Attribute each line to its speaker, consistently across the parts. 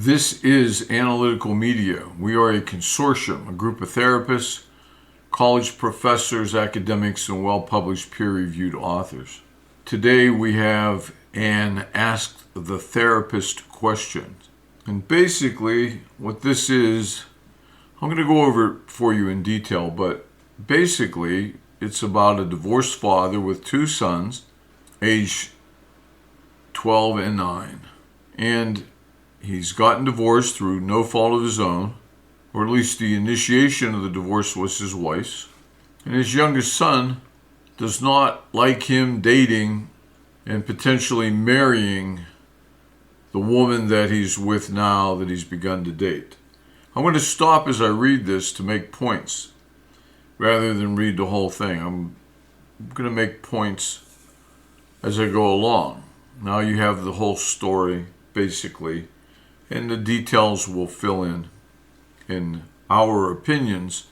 Speaker 1: This is Analytical Media. We are a consortium, a group of therapists, college professors, academics, and well-published peer-reviewed authors. Today we have an Ask the Therapist question. And basically what this is, I'm going to go over it for you in detail, but basically it's about a divorced father with two sons, age 12 and 9. And he's gotten divorced through no fault of his own, or at least the initiation of the divorce was his wife's. And his youngest son does not like him dating and potentially marrying the woman that he's with now that he's begun to date. I'm going to stop as I read this to make points rather than read the whole thing. I'm going to make points as I go along. Now you have the whole story, basically, and the details will fill in our opinions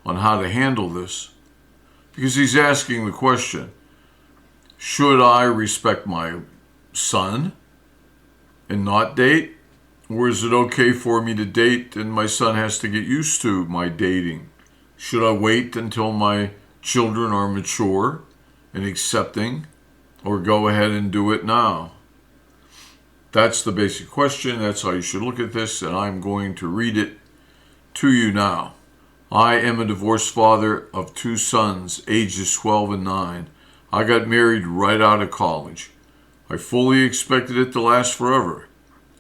Speaker 1: on how to handle this, because he's asking the question, should I respect my son and not date? Or is it okay for me to date and my son has to get used to my dating? Should I wait until my children are mature and accepting, or go ahead and do it now? That's the basic question. That's how you should look at this, and I'm going to read it to you now. I am a divorced father of two sons, ages 12 and 9. I got married right out of college. I fully expected it to last forever.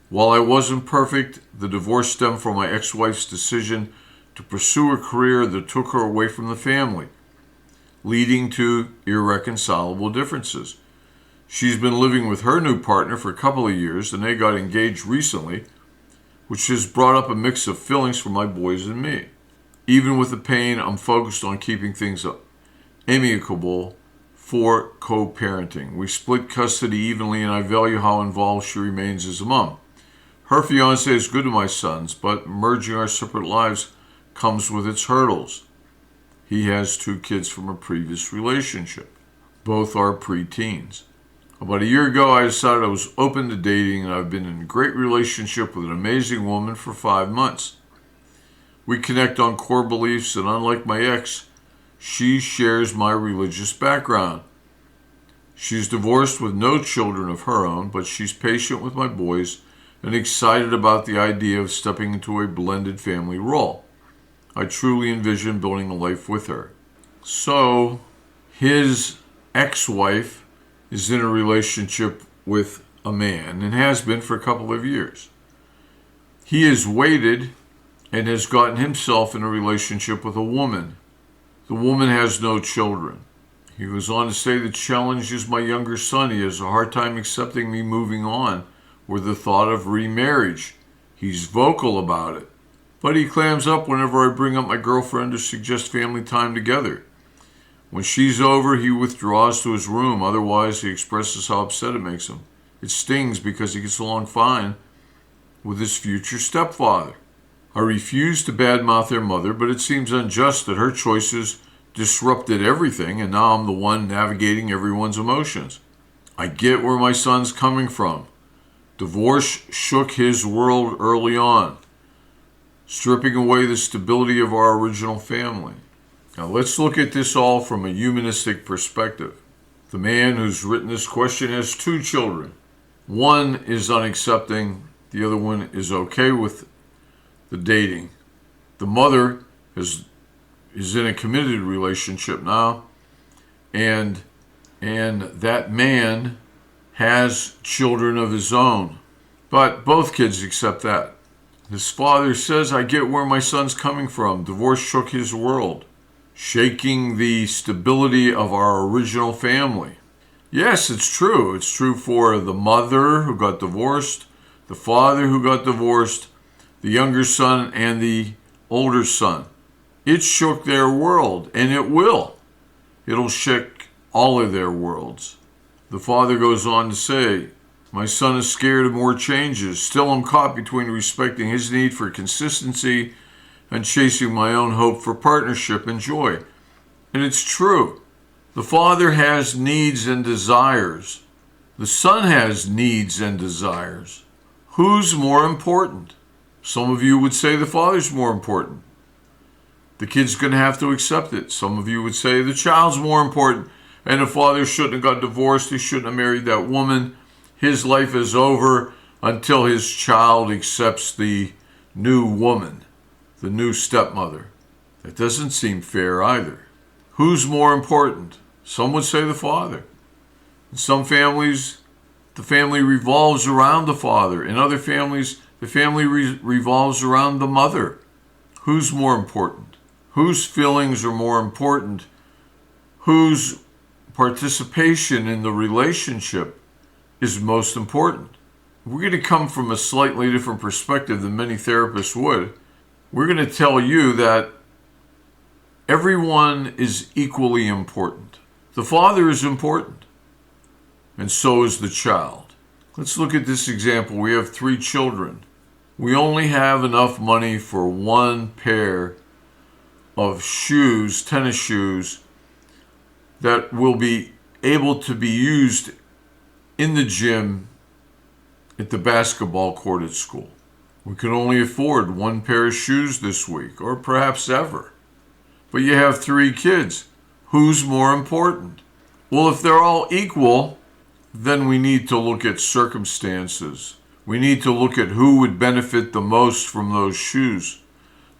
Speaker 1: While I wasn't perfect, the divorce stemmed from my ex-wife's decision to pursue a career that took her away from the family, leading to irreconcilable differences. She's been living with her new partner for a couple of years, and they got engaged recently, which has brought up a mix of feelings for my boys and me. Even with the pain, I'm focused on keeping things amicable for co-parenting. We split custody evenly, and I value how involved she remains as a mom. Her fiancé is good to my sons, but merging our separate lives comes with its hurdles. He has two kids from a previous relationship. Both are preteens. About a year ago, I decided I was open to dating, and I've been in a great relationship with an amazing woman for 5 months. We connect on core beliefs, and unlike my ex, she shares my religious background. She's divorced with no children of her own, but she's patient with my boys and excited about the idea of stepping into a blended family role. I truly envision building a life with her. So, his ex-wife is in a relationship with a man and has been for a couple of years. He has waited and has gotten himself in a relationship with a woman. The woman has no children. He goes on to say the challenge is my younger son. He has a hard time accepting me moving on or the thought of remarriage. He's vocal about it, but he clams up whenever I bring up my girlfriend or suggest family time together. When she's over, he withdraws to his room. Otherwise, he expresses how upset it makes him. It stings because he gets along fine with his future stepfather. I refuse to badmouth their mother, but it seems unjust that her choices disrupted everything, and now I'm the one navigating everyone's emotions. I get where my son's coming from. Divorce shook his world early on, stripping away the stability of our original family. Now let's look at this all from a humanistic perspective. The man who's written this question has two children. One is unaccepting, the other one is okay with the dating. The mother is in a committed relationship now, and that man has children of his own. But both kids accept that. His father says, I get where my son's coming from. Divorce shook his world, shaking the stability of our original family. Yes, it's true. It's true for the mother who got divorced, the father who got divorced, the younger son and the older son. It shook their world, and it will. It'll shake all of their worlds. The father goes on to say, my son is scared of more changes. Still, I'm caught between respecting his need for consistency and chasing my own hope for partnership and joy. And it's true. The father has needs and desires. The son has needs and desires. Who's more important? Some of you would say the father's more important. The kid's going to have to accept it. Some of you would say the child's more important, and the father shouldn't have got divorced. He shouldn't have married that woman. His life is over until his child accepts the new woman, the new stepmother. That doesn't seem fair either. Who's more important? Some would say the father. In some families, the family revolves around the father. In other families, the family revolves around the mother. Who's more important? Whose feelings are more important? Whose participation in the relationship is most important? We're going to come from a slightly different perspective than many therapists would. We're going to tell you that everyone is equally important. The father is important, and so is the child. Let's look at this example. We have 3 children. We only have enough money for one pair of shoes, tennis shoes, that will be able to be used in the gym at the basketball court at school. We can only afford one pair of shoes this week, or perhaps ever. But you have 3 kids. Who's more important? Well, if they're all equal, then we need to look at circumstances. We need to look at who would benefit the most from those shoes.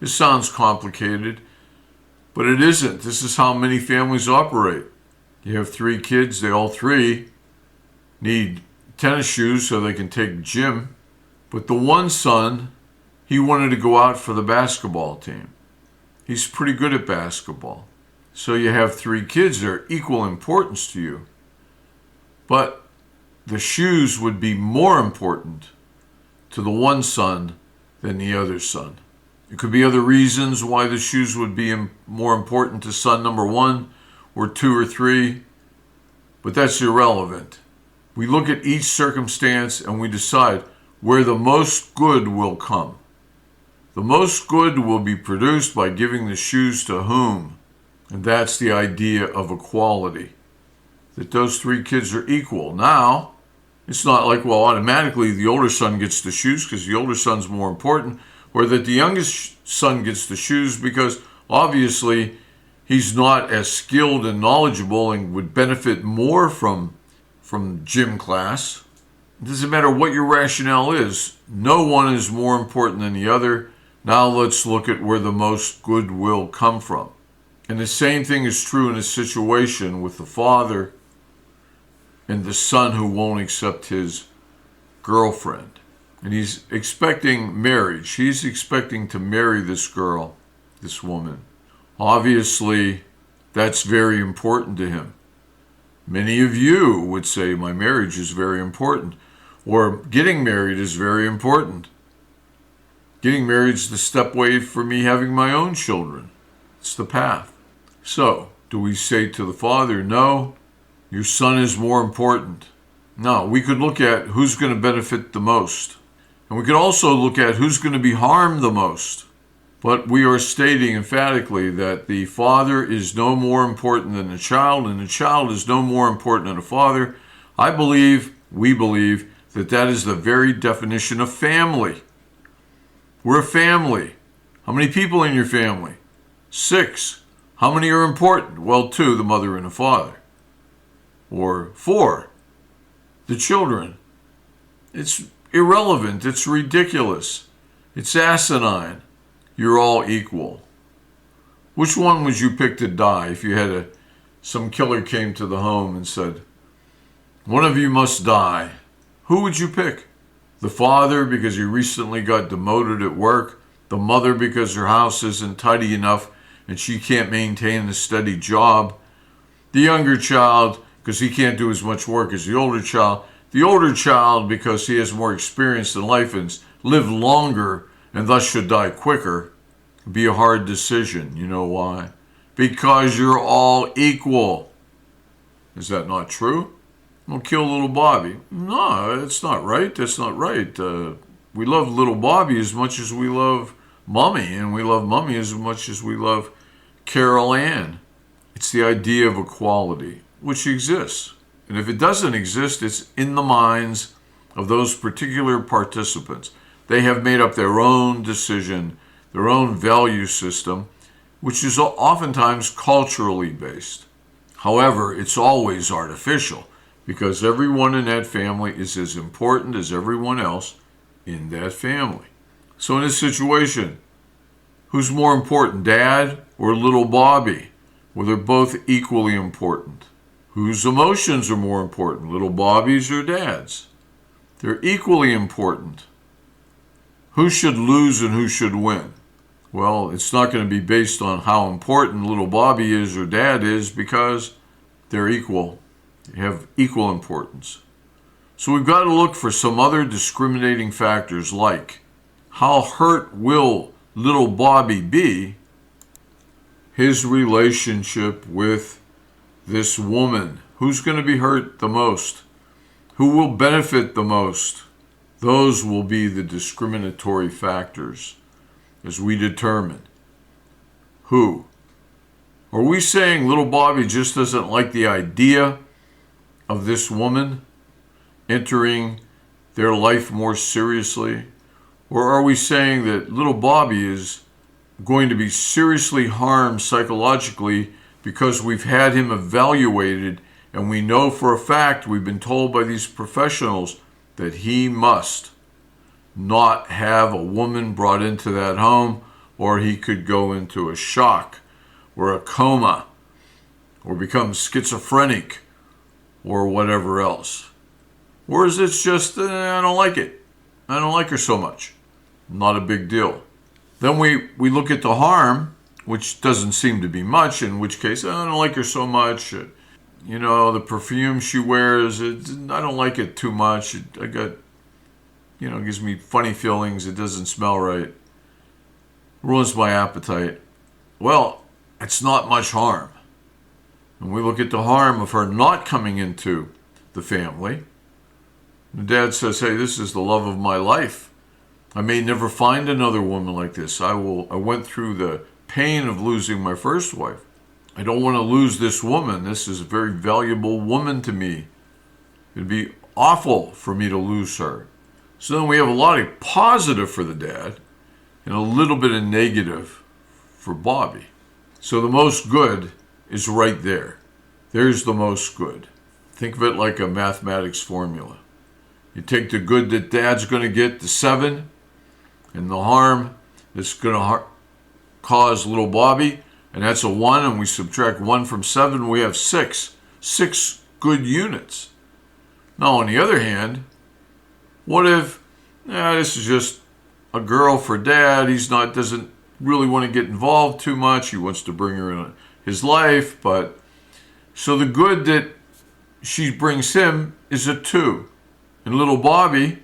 Speaker 1: This sounds complicated, but it isn't. This is how many families operate. You have 3 kids, they all 3 need tennis shoes so they can take gym. But the one son, he wanted to go out for the basketball team. He's pretty good at basketball. So you have 3 kids that are equal importance to you. But the shoes would be more important to the one son than the other son. There could be other reasons why the shoes would be more important to son number 1 or 2 or 3, but that's irrelevant. We look at each circumstance and we decide where the most good will come. The most good will be produced by giving the shoes to whom? And that's the idea of equality, that those 3 kids are equal. Now, it's not like, well, automatically the older son gets the shoes because the older son's more important, or that the youngest son gets the shoes because obviously he's not as skilled and knowledgeable and would benefit more from gym class. It doesn't matter what your rationale is. No one is more important than the other. Now let's look at where the most good will come from. And the same thing is true in a situation with the father and the son who won't accept his girlfriend. And he's expecting marriage. He's expecting to marry this girl, this woman. Obviously, that's very important to him. Many of you would say my marriage is very important, or getting married is very important. Getting married is the stepway for me having my own children. It's the path. So, do we say to the father, no, your son is more important? No, we could look at who's going to benefit the most. And we could also look at who's going to be harmed the most. But we are stating emphatically that the father is no more important than the child, and the child is no more important than the father. We believe that that is the very definition of family. We're a family. How many people in your family? 6. How many are important? Well, 2, the mother and the father. Or 4, the children. It's irrelevant. It's ridiculous. It's asinine. You're all equal. Which one would you pick to die if you had some killer came to the home and said, one of you must die? Who would you pick? The father because he recently got demoted at work, the mother because her house isn't tidy enough and she can't maintain a steady job, the younger child because he can't do as much work as the older child because he has more experience in life and lived longer and thus should die quicker. Be a hard decision. You know why? Because you're all equal. Is that not true? Well, kill little Bobby. No, that's not right. That's not right. We love little Bobby as much as we love Mommy, and we love Mommy as much as we love Carol Ann. It's the idea of equality, which exists. And if it doesn't exist, it's in the minds of those particular participants. They have made up their own decision, their own value system, which is oftentimes culturally based. However, it's always artificial because everyone in that family is as important as everyone else in that family. So in this situation, who's more important, Dad or little Bobby? Well, they're both equally important. Whose emotions are more important, little Bobby's or Dad's? They're equally important. Who should lose and who should win? Well, it's not going to be based on how important little Bobby is or Dad is because they're equal. They have equal importance. So we've got to look for some other discriminating factors like how hurt will little Bobby be, his relationship with this woman. Who's going to be hurt the most? Who will benefit the most? Those will be the discriminatory factors as we determine who. Are we saying little Bobby just doesn't like the idea of this woman entering their life more seriously? Or are we saying that little Bobby is going to be seriously harmed psychologically because we've had him evaluated and we know for a fact, we've been told by these professionals, that he must not have a woman brought into that home, or he could go into a shock or a coma or become schizophrenic or whatever else? Or is it just, I don't like it. I don't like her so much. Not a big deal. Then we look at the harm, which doesn't seem to be much, in which case, I don't like her so much. You know, the perfume she wears, I don't like it too much. It gives me funny feelings. It doesn't smell right. Ruins my appetite. Well, it's not much harm. And we look at the harm of her not coming into the family. The dad says, hey, this is the love of my life. I may never find another woman like this. I went through the pain of losing my first wife. I don't want to lose this woman. This is a very valuable woman to me. It'd be awful for me to lose her. So then we have a lot of positive for the dad and a little bit of negative for Bobby. So the most good is right there. There's the most good. Think of it like a mathematics formula. You take the good that dad's going to get, the 7, and the harm that's going to cause little Bobby, and that's a 1, and we subtract 1 from 7, we have 6. 6 good units. Now, on the other hand, what if this is just a girl for dad? Doesn't really want to get involved too much. He wants to bring her in his life, but so the good that she brings him is a 2. And little Bobby,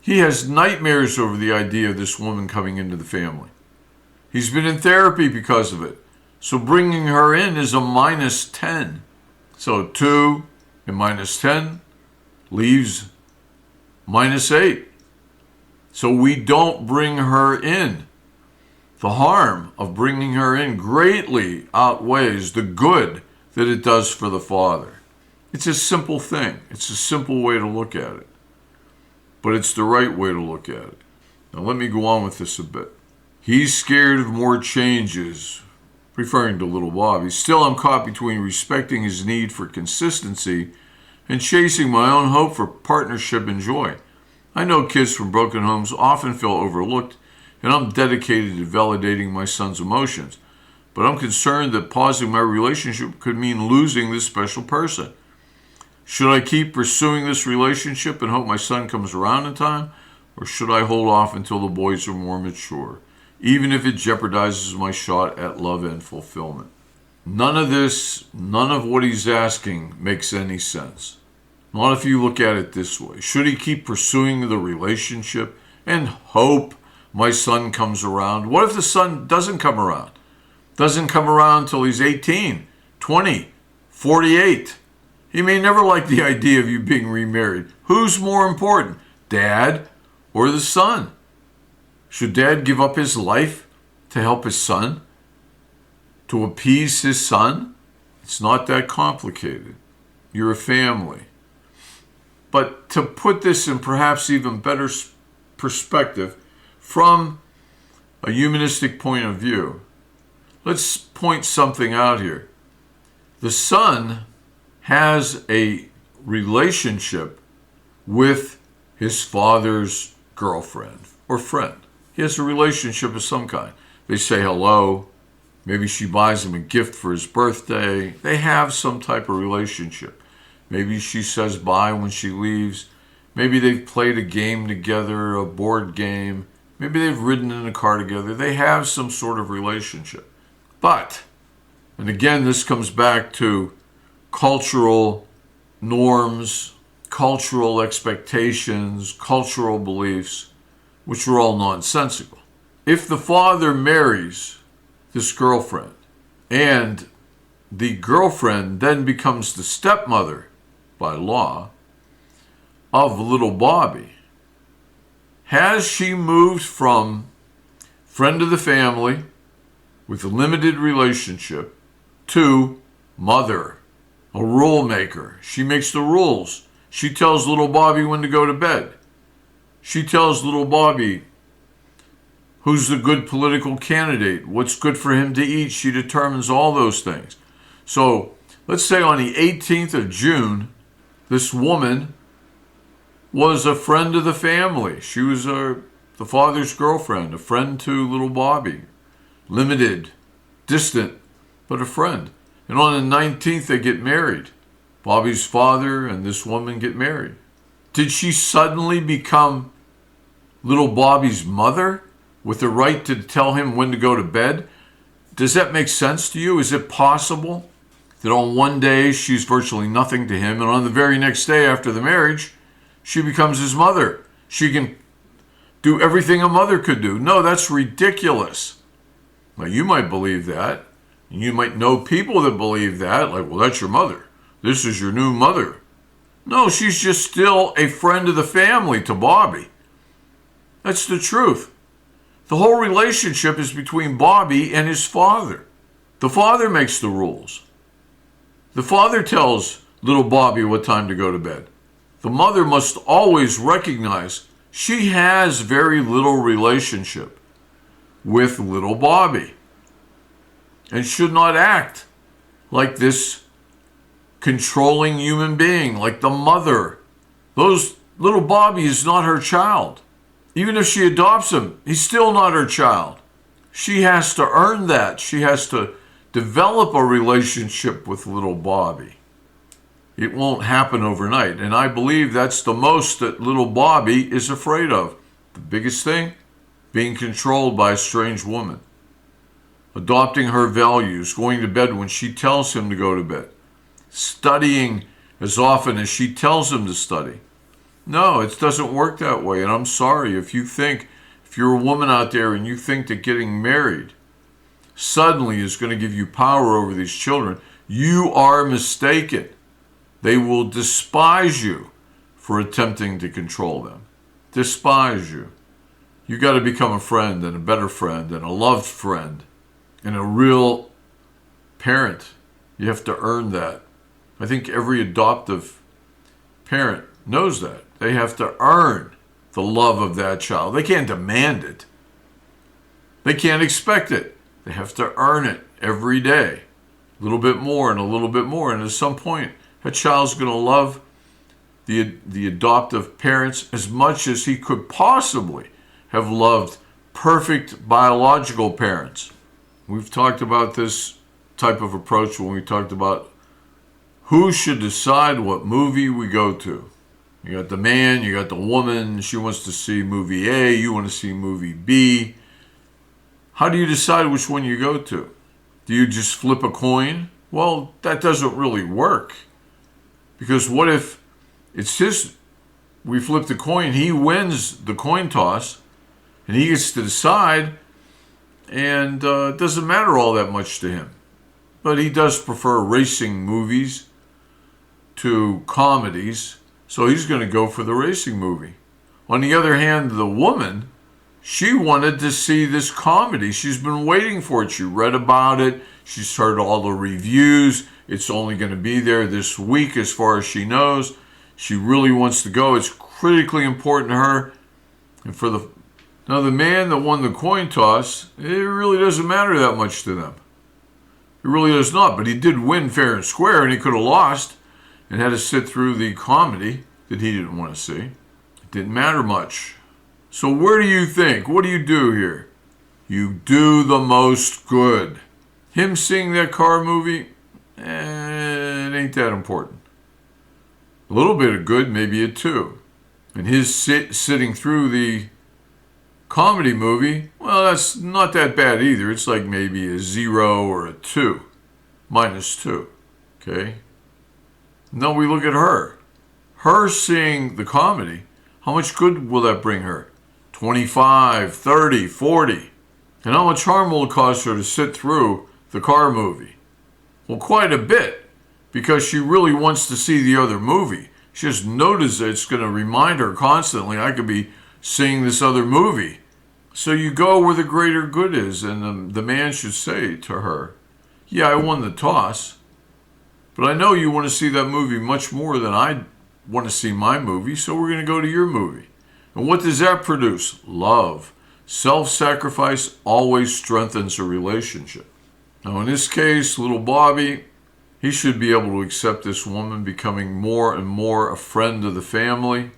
Speaker 1: he has nightmares over the idea of this woman coming into the family. He's been in therapy because of it. So bringing her in is a -10. So 2 and -10 leaves -8. So we don't bring her in. The harm of bringing her in greatly outweighs the good that it does for the father. It's a simple thing. It's a simple way to look at it. But it's the right way to look at it. Now let me go on with this a bit. He's scared of more changes, referring to little Bobby. Still, I'm caught between respecting his need for consistency and chasing my own hope for partnership and joy. I know kids from broken homes often feel overlooked, and I'm dedicated to validating my son's emotions. But I'm concerned that pausing my relationship could mean losing this special person. Should I keep pursuing this relationship and hope my son comes around in time? Or should I hold off until the boys are more mature, even if it jeopardizes my shot at love and fulfillment? None of what he's asking makes any sense. Not if you look at it this way. Should he keep pursuing the relationship and hope my son comes around? What if the son doesn't come around? Doesn't come around until he's 18, 20, 48. He may never like the idea of you being remarried. Who's more important, dad or the son? Should dad give up his life to help his son? To appease his son? It's not that complicated. You're a family. But to put this in perhaps even better perspective, from a humanistic point of view, let's point something out here. The son has a relationship with his father's girlfriend or friend. He has a relationship of some kind. They say hello. Maybe she buys him a gift for his birthday. They have some type of relationship. Maybe she says bye when she leaves. Maybe they've played a game together, a board game. Maybe they've ridden in a car together. They have some sort of relationship. But, and again, this comes back to cultural norms, cultural expectations, cultural beliefs, which are all nonsensical. If the father marries this girlfriend and the girlfriend then becomes the stepmother by law of little Bobby, has she moved from friend of the family with a limited relationship to mother, a rule maker? She makes the rules. She tells little Bobby when to go to bed. She tells little Bobby who's the good political candidate, what's good for him to eat. She determines all those things. So let's say on the 18th of June, this woman was a friend of the family. She was the father's girlfriend, a friend to little Bobby. Limited, distant, but a friend. And on the 19th, they get married. Bobby's father and this woman get married. Did she suddenly become little Bobby's mother with the right to tell him when to go to bed? Does that make sense to you? Is it possible that on one day she's virtually nothing to him, and on the very next day after the marriage, she becomes his mother? She can do everything a mother could do. No, that's ridiculous. Now, you might believe that. You might know people that believe that, like, well, that's your mother. This is your new mother. No, she's just still a friend of the family to Bobby. That's the truth. The whole relationship is between Bobby and his father. The father makes the rules. The father tells little Bobby what time to go to bed. The mother must always recognize she has very little relationship with little Bobby and should not act like this controlling human being, like the mother. Little Bobby is not her child. Even if she adopts him, he's still not her child. She has to earn that. She has to develop a relationship with little Bobby. It won't happen overnight. And I believe that's the most that little Bobby is afraid of. The biggest thing, being controlled by a strange woman. Adopting her values, going to bed when she tells him to go to bed. Studying as often as she tells him to study. No, it doesn't work that way. And I'm sorry if you're a woman out there and you think that getting married suddenly is going to give you power over these children, you are mistaken. They will despise you for attempting to control them. Despise you. You got to become a friend and a better friend and a loved friend and a real parent. You have to earn that. I think every adoptive parent knows that. They have to earn the love of that child. They can't demand it. They can't expect it. They have to earn it every day. A little bit more and a little bit more. And at some point, a child's going to love the adoptive parents as much as he could possibly have loved perfect biological parents. We've talked about this type of approach when we talked about who should decide what movie we go to. You got the man, you got the woman, she wants to see movie A, you want to see movie B. How do you decide which one you go to? Do you just flip a coin? Well, that doesn't really work. Because what if we flip the coin, he wins the coin toss, and he gets to decide, and it doesn't matter all that much to him. But he does prefer racing movies to comedies, so he's going to go for the racing movie. On the other hand, the woman, she wanted to see this comedy. She's been waiting for it. She read about it. She's heard all the reviews. It's only going to be there this week as far as she knows. She really wants to go. It's critically important to her. And for the Now, the man that won the coin toss, it really doesn't matter that much to them. It really does not, but he did win fair and square, and he could have lost and had to sit through the comedy that he didn't want to see. It didn't matter much. So where do you think? What do you do here? You do the most good. Him seeing that car movie, it ain't that important. A little bit of good, maybe a 2. And his sitting through the comedy movie, well, that's not that bad either. It's like maybe a 0 or a 2, -2, okay? Now we look at her. Her seeing the comedy, how much good will that bring her? 25, 30, 40. And how much harm will it cause her to sit through the car movie? Well, quite a bit, because she really wants to see the other movie. She just notices that it's going to remind her constantly, I could be seeing this other movie. So you go where the greater good is, and the man should say to her, yeah, I won the toss, but I know you want to see that movie much more than I want to see my movie, so we're going to go to your movie. And what does that produce? Love. Self-sacrifice always strengthens a relationship. Now, in this case, little Bobby, he should be able to accept this woman becoming more and more a friend of the family.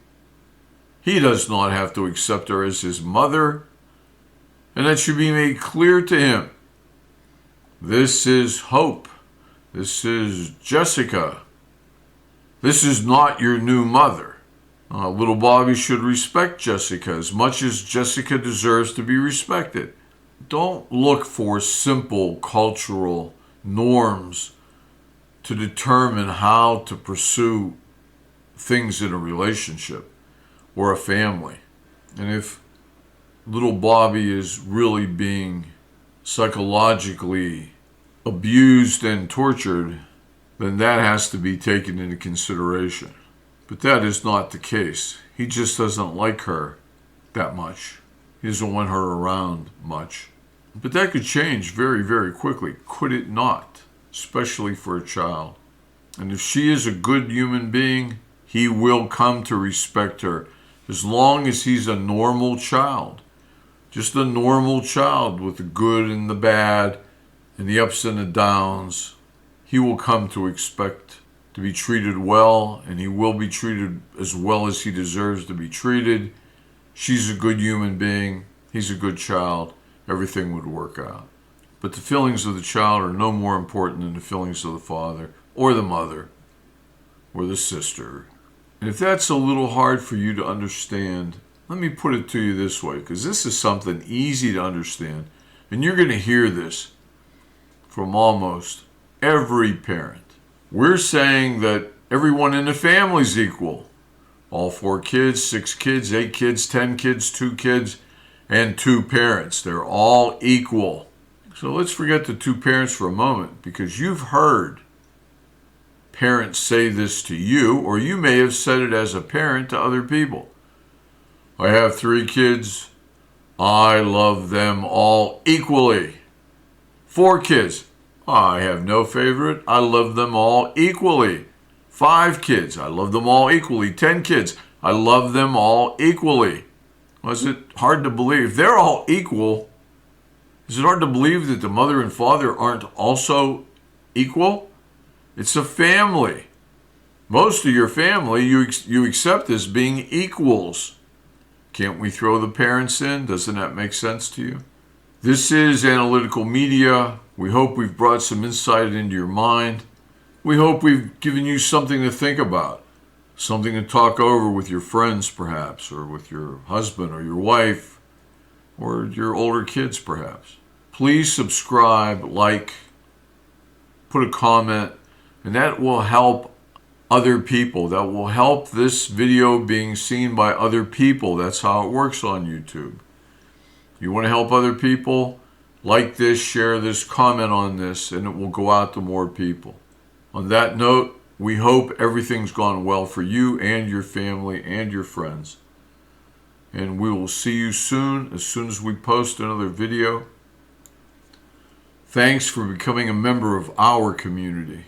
Speaker 1: He does not have to accept her as his mother, and that should be made clear to him. This is Hope. This is Jessica. This is not your new mother. Little Bobby should respect Jessica as much as Jessica deserves to be respected. Don't look for simple cultural norms to determine how to pursue things in a relationship or a family. And if little Bobby is really being psychologically abused and tortured, then that has to be taken into consideration. But that is not the case. He just doesn't like her that much. He doesn't want her around much. But that could change very, very quickly. Could it not? Especially for a child. And if she is a good human being, he will come to respect her as long as he's a normal child. Just a normal child with the good and the bad and the ups and the downs. He will come to expect to be treated well, and he will be treated as well as he deserves to be treated. She's a good human being. He's a good child. Everything would work out. But the feelings of the child are no more important than the feelings of the father or the mother or the sister. And if that's a little hard for you to understand, let me put it to you this way, because this is something easy to understand. And you're going to hear this from almost every parent. We're saying that everyone in the family is equal. All 4 kids, 6 kids, 8 kids, 10 kids, 2 kids, and 2 parents. They're all equal. So let's forget the 2 parents for a moment, because you've heard parents say this to you, or you may have said it as a parent to other people. I have 3 kids. I love them all equally. 4 kids. I have no favorite. I love them all equally. 5 kids. I love them all equally. 10 kids. I love them all equally. Was it hard to believe? They're all equal. Is it hard to believe that the mother and father aren't also equal? It's a family. Most of your family you accept as being equals. Can't we throw the parents in? Doesn't that make sense to you? This is Analytical Media. We hope we've brought some insight into your mind. We hope we've given you something to think about, something to talk over with your friends perhaps, or with your husband or your wife, or your older kids perhaps. Please subscribe, like, put a comment, and that will help other people. That will help this video being seen by other people. That's how it works on YouTube. You want to help other people? Like this, share this, comment on this, and it will go out to more people. On that note, we hope everything's gone well for you and your family and your friends. And we will see you soon as we post another video. Thanks for becoming a member of our community.